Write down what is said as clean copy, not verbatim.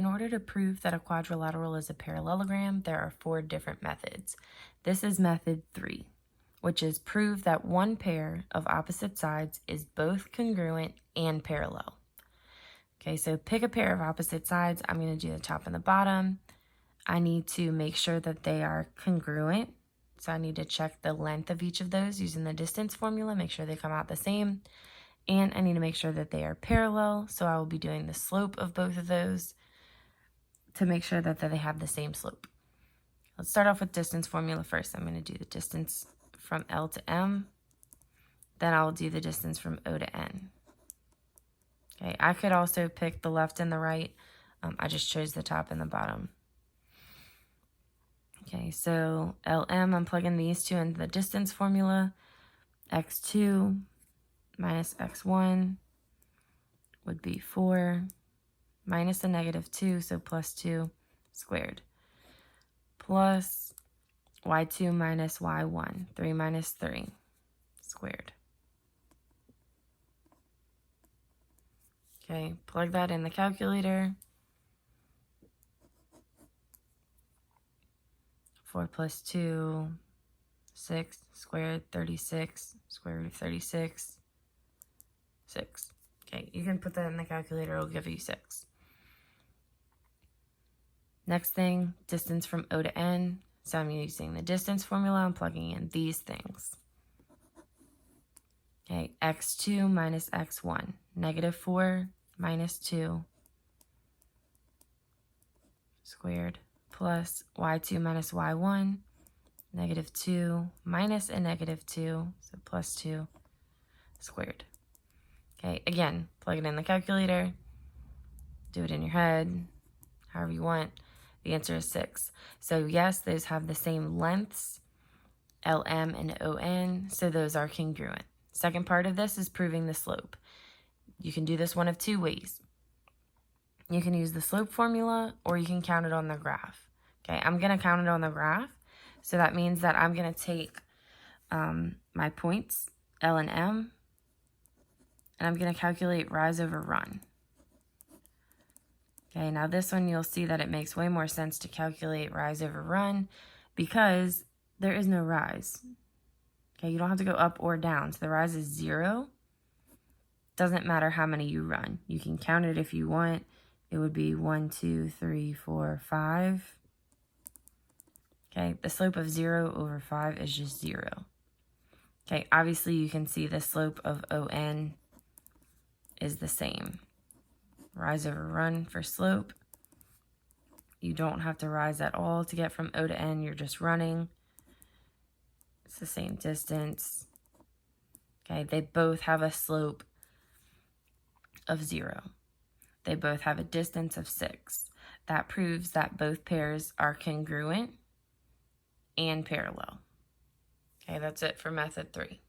In order to prove that a quadrilateral is a parallelogram, there are 4 different methods. This is method 3, which is prove that one pair of opposite sides is both congruent and parallel. Okay, so pick a pair of opposite sides. I'm going to do the top and the bottom. I need to make sure that they are congruent. So I need to check the length of each of those using the distance formula, make sure they come out the same. And I need to make sure that they are parallel. So I will be doing the slope of both of those to make sure that they have the same slope. Let's start off with distance formula first. I'm going to do the distance from L to M. Then I'll do the distance from O to N. Okay, I could also pick the left and the right. I just chose the top and the bottom. Okay, so LM, I'm plugging these two into the distance formula. X2 minus X1 would be 4 minus a -2, so plus 2 squared, plus y2 minus y1, 3 minus 3 squared. Okay, plug that in the calculator. 4 plus 2, 6 squared, 36, square root of 36, 6. Okay, you can put that in the calculator, it'll give you 6. Next thing, distance from O to N. So I'm using the distance formula, I'm plugging in these things. Okay, x2 minus x1, -4 minus 2 squared, plus y2 minus y1, -2 minus a -2, so plus 2 squared. Okay, again, plug it in the calculator, do it in your head, however you want. The answer is 6. So yes, those have the same lengths, LM and ON, so those are congruent. Second part of this is proving the slope. You can do this one of 2 ways. You can use the slope formula, or you can count it on the graph. Okay, I'm going to count it on the graph. So that means that I'm going to take my points, L and M, and I'm going to calculate rise over run. Okay, now this one you'll see that it makes way more sense to calculate rise over run because there is no rise. Okay, you don't have to go up or down. So the rise is 0. Doesn't matter how many you run. You can count it if you want. It would be 1, 2, 3, 4, 5. Okay, the slope of 0 over 5 is just 0. Okay, obviously you can see the slope of ON is the same. Rise over run for slope. You don't have to rise at all to get from O to N. You're just running. It's the same distance. Okay, they both have a slope of 0. They both have a distance of 6. That proves that both pairs are congruent and parallel. Okay, that's it for method 3.